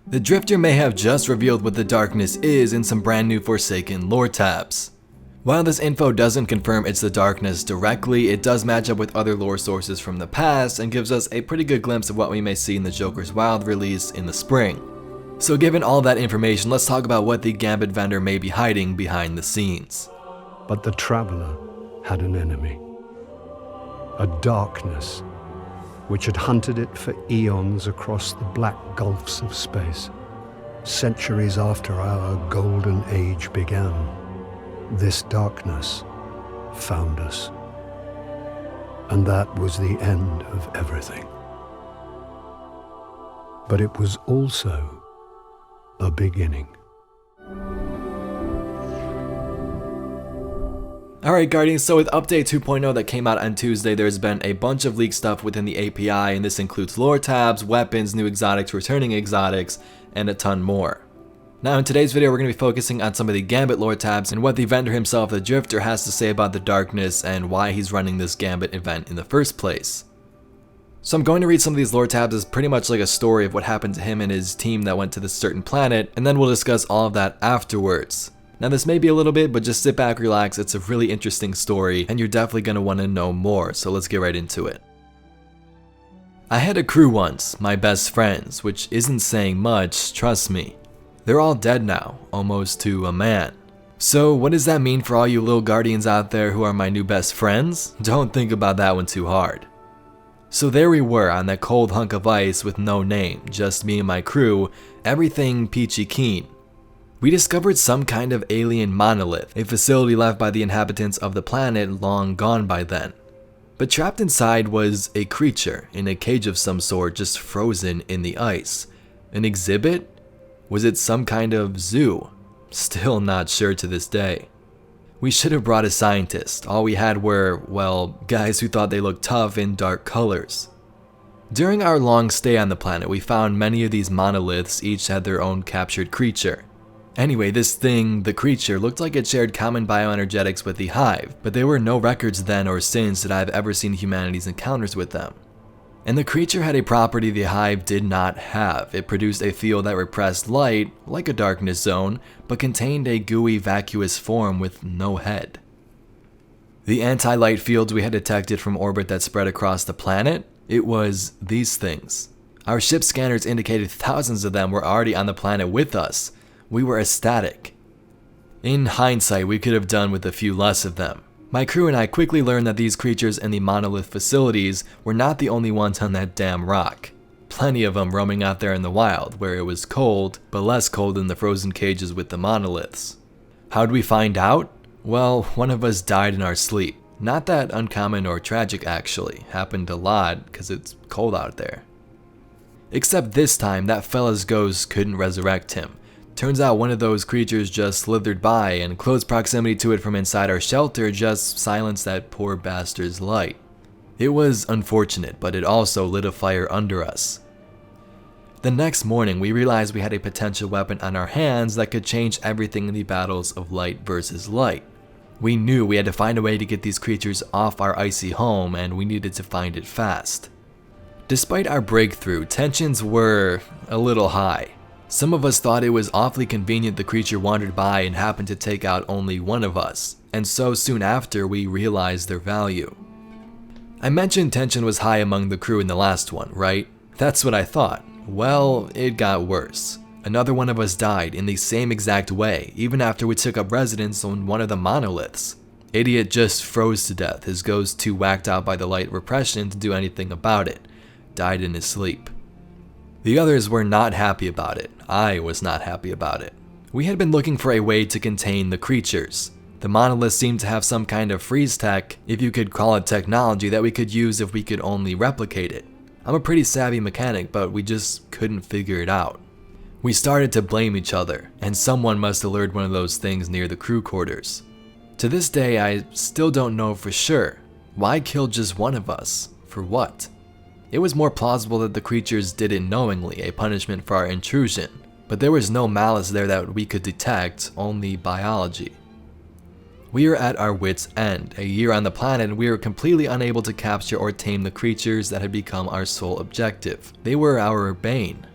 The Drifter may have just revealed what the darkness is in some brand new Forsaken lore tabs. While this info doesn't confirm it's the darkness directly, it does match up with other lore sources from the past and gives us a pretty good glimpse of what we may see in the Joker's Wild release in the spring. So given all that information, let's talk about what the Gambit vendor may be hiding behind the scenes. But the Traveler had an enemy. A darkness which had hunted it for eons across the black gulfs of space. Centuries after our golden age began, this darkness found us. And that was the end of everything. But it was also a beginning. Alright Guardians, so with update 2.0 that came out on Tuesday, there's been a bunch of leaked stuff within the API, and this includes lore tabs, weapons, new exotics, returning exotics, and a ton more. Now in today's video we're going to be focusing on some of the Gambit lore tabs and what the vendor himself, the Drifter, has to say about the darkness and why he's running this Gambit event in the first place. So I'm going to read some of these lore tabs as pretty much like a story of what happened to him and his team that went to this certain planet, and then we'll discuss all of that afterwards. Now this may be a little bit, but just sit back, relax, it's a really interesting story, and you're definitely going to want to know more, so let's get right into it. I had a crew once, my best friends, which isn't saying much, trust me. They're all dead now, almost to a man. So what does that mean for all you little Guardians out there who are my new best friends? Don't think about that one too hard. So there we were on that cold hunk of ice with no name, just me and my crew, everything peachy keen. We discovered some kind of alien monolith, a facility left by the inhabitants of the planet long gone by then. But trapped inside was a creature in a cage of some sort, just frozen in the ice. An exhibit? Was it some kind of zoo? Still not sure to this day. We should have brought a scientist. All we had were, well, guys who thought they looked tough in dark colors. During our long stay on the planet, we found many of these monoliths, each had their own captured creature. Anyway, this thing, the creature, looked like it shared common bioenergetics with the Hive, but there were no records then or since that I've ever seen humanity's encounters with them. And the creature had a property the Hive did not have. It produced a field that repressed light, like a darkness zone, but contained a gooey, vacuous form with no head. The anti-light fields we had detected from orbit that spread across the planet, it was these things. Our ship scanners indicated thousands of them were already on the planet with us. We were ecstatic. In hindsight, we could have done with a few less of them. My crew and I quickly learned that these creatures in the Monolith facilities were not the only ones on that damn rock. Plenty of them roaming out there in the wild, where it was cold, but less cold than the frozen cages with the monoliths. How'd we find out? Well, one of us died in our sleep. Not that uncommon or tragic actually, happened a lot because it's cold out there. Except this time, that fella's ghost couldn't resurrect him. Turns out one of those creatures just slithered by, and close proximity to it from inside our shelter just silenced that poor bastard's light. It was unfortunate, but it also lit a fire under us. The next morning, we realized we had a potential weapon on our hands that could change everything in the battles of light versus light. We knew we had to find a way to get these creatures off our icy home, and we needed to find it fast. Despite our breakthrough, tensions were a little high. Some of us thought it was awfully convenient the creature wandered by and happened to take out only one of us, and so soon after we realized their value. I mentioned tension was high among the crew in the last one, right? That's what I thought. Well, it got worse. Another one of us died in the same exact way, even after we took up residence on one of the monoliths. Idiot just froze to death, his ghost too whacked out by the light repression to do anything about it. Died in his sleep. The others were not happy about it. I was not happy about it. We had been looking for a way to contain the creatures. The monoliths seemed to have some kind of freeze tech, if you could call it technology, that we could use if we could only replicate it. I'm a pretty savvy mechanic, but we just couldn't figure it out. We started to blame each other, and someone must have lured one of those things near the crew quarters. To this day, I still don't know for sure. Why kill just one of us? For what? It was more plausible that the creatures did it knowingly, a punishment for our intrusion, but there was no malice there that we could detect, only biology. We were at our wits' end. A year on the planet, and we were completely unable to capture or tame the creatures that had become our sole objective. They were our bane.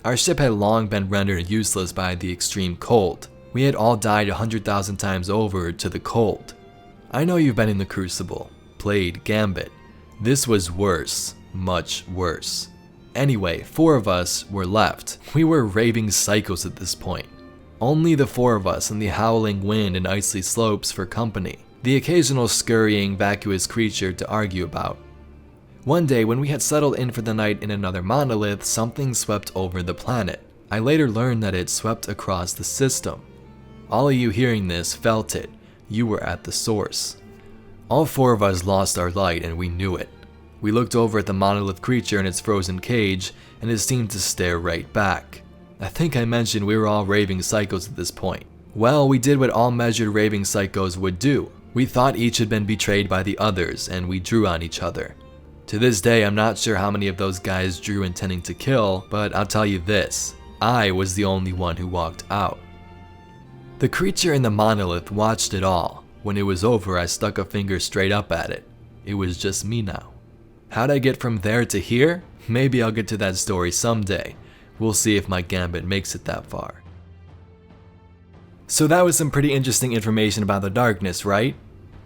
Our ship had long been rendered useless by the extreme cold. We had all died 100,000 times over to the cold. I know you've been in the Crucible, played Gambit. This was worse, much worse. Anyway, 4 of us were left. We were raving psychos at this point. Only the 4 of us and the howling wind and icy slopes for company. The occasional scurrying, vacuous creature to argue about. One day, when we had settled in for the night in another monolith, something swept over the planet. I later learned that it swept across the system. All of you hearing this felt it. You were at the source. All 4 of us lost our light and we knew it. We looked over at the monolith creature in its frozen cage and it seemed to stare right back. I think I mentioned we were all raving psychos at this point. Well, we did what all measured raving psychos would do. We thought each had been betrayed by the others and we drew on each other. To this day, I'm not sure how many of those guys drew intending to kill, but I'll tell you this, I was the only one who walked out. The creature in the monolith watched it all. When it was over, I stuck a finger straight up at it. It was just me now. How'd I get from there to here? Maybe I'll get to that story someday. We'll see if my Gambit makes it that far. So that was some pretty interesting information about the darkness, right?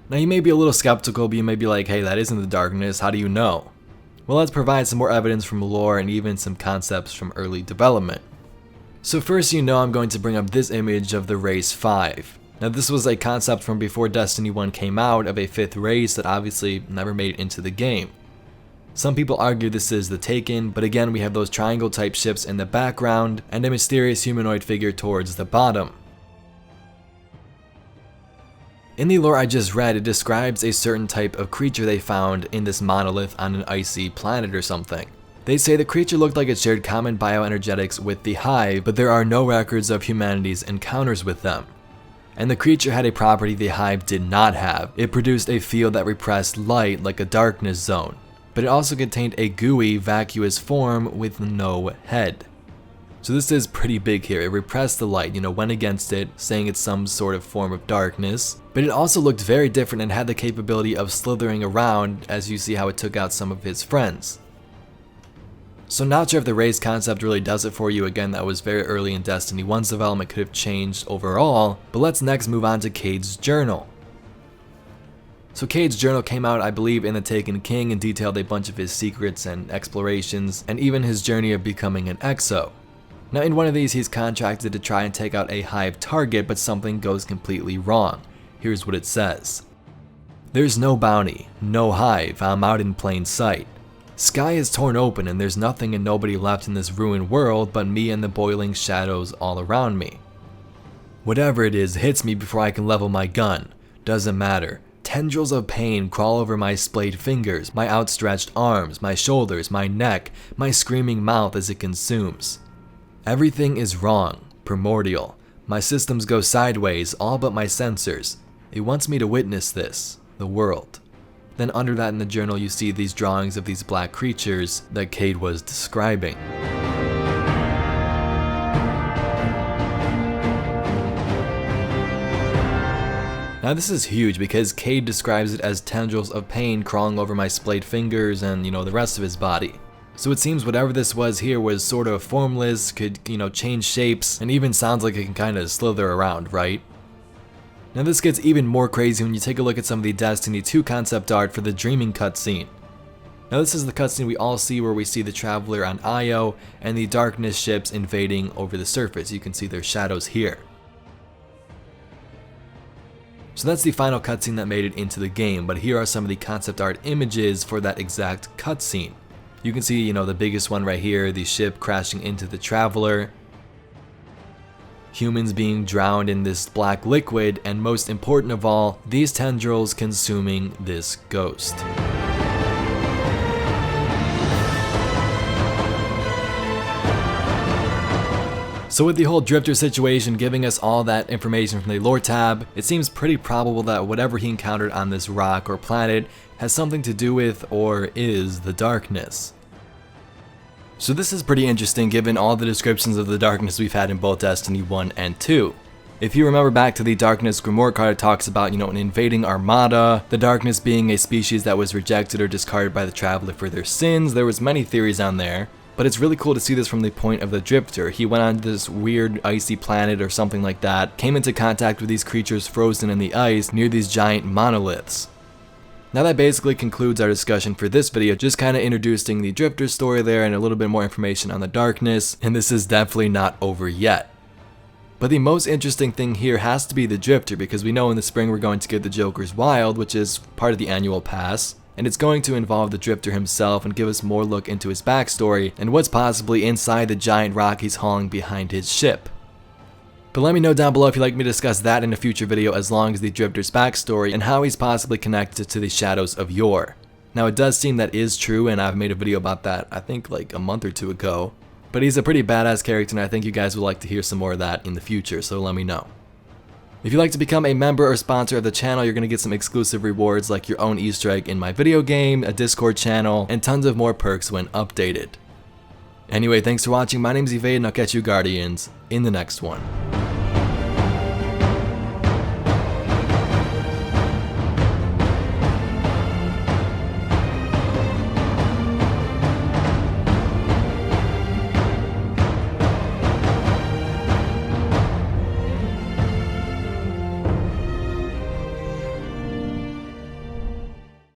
Now you may be a little skeptical, but you may be like, hey, that isn't the darkness, how do you know? Well, let's provide some more evidence from lore and even some concepts from early development. So first, I'm going to bring up this image of the Race 5. Now this was a concept from before Destiny 1 came out of a 5th race that obviously never made it into the game. Some people argue this is the Taken, but again we have those triangle type ships in the background and a mysterious humanoid figure towards the bottom. In the lore I just read, it describes a certain type of creature they found in this monolith on an icy planet or something. They say the creature looked like it shared common bioenergetics with the Hive, but there are no records of humanity's encounters with them. And the creature had a property the Hive did not have. It produced a field that repressed light like a darkness zone, but it also contained a gooey, vacuous form with no head. So this is pretty big here. It repressed the light, went against it, saying it's some sort of form of darkness. But it also looked very different and had the capability of slithering around, as you see how it took out some of his friends. So not sure if the race concept really does it for you. Again, that was very early in Destiny 1's development, could have changed overall. But let's next move on to Cayde's journal. So Cayde's journal came out, I believe, in The Taken King and detailed a bunch of his secrets and explorations, and even his journey of becoming an Exo. Now in one of these he's contracted to try and take out a Hive target, but something goes completely wrong. Here's what it says. There's no bounty, no Hive, I'm out in plain sight. Sky is torn open and there's nothing and nobody left in this ruined world but me and the boiling shadows all around me. Whatever it is hits me before I can level my gun. Doesn't matter. Tendrils of pain crawl over my splayed fingers, my outstretched arms, my shoulders, my neck, my screaming mouth as it consumes. Everything is wrong, primordial. My systems go sideways, all but my sensors. It wants me to witness this, the world. Then under that in the journal you see these drawings of these black creatures that Cayde was describing. Now this is huge because Cayde describes it as tendrils of pain crawling over my splayed fingers and, the rest of his body. So it seems whatever this was here was sort of formless, could, change shapes, and even sounds like it can kind of slither around, right? Now this gets even more crazy when you take a look at some of the Destiny 2 concept art for the Dreaming cutscene. Now this is the cutscene we all see where we see the Traveler on Io and the Darkness ships invading over the surface. You can see their shadows here. So that's the final cutscene that made it into the game, but here are some of the concept art images for that exact cutscene. You can see, the biggest one right here, the ship crashing into the Traveler, humans being drowned in this black liquid, and most important of all, these tendrils consuming this ghost. So with the whole Drifter situation giving us all that information from the lore tab, it seems pretty probable that whatever he encountered on this rock or planet has something to do with or is the darkness. So this is pretty interesting given all the descriptions of the darkness we've had in both Destiny 1 and 2. If you remember back to the Darkness Grimoire card, it talks about, an invading armada, the darkness being a species that was rejected or discarded by the Traveler for their sins. There was many theories on there. But it's really cool to see this from the point of the Drifter. He went on this weird icy planet or something like that, came into contact with these creatures frozen in the ice near these giant monoliths. Now that basically concludes our discussion for this video, just kind of introducing the Drifter story there and a little bit more information on the darkness, and this is definitely not over yet. But the most interesting thing here has to be the Drifter, because we know in the spring we're going to get the Joker's Wild, which is part of the annual pass, and it's going to involve the Drifter himself and give us more look into his backstory and what's possibly inside the giant rock he's hauling behind his ship. But let me know down below if you'd like me to discuss that in a future video, as long as the Drifter's backstory and how he's possibly connected to the Shadows of Yore. Now it does seem that is true, and I've made a video about that I think like a month or two ago. But he's a pretty badass character, and I think you guys would like to hear some more of that in the future, so let me know. If you'd like to become a member or sponsor of the channel, you're going to get some exclusive rewards like your own Easter egg in my video game, a Discord channel, and tons of more perks when updated. Anyway, thanks for watching. My name's Cayde, and I'll catch you Guardians in the next one.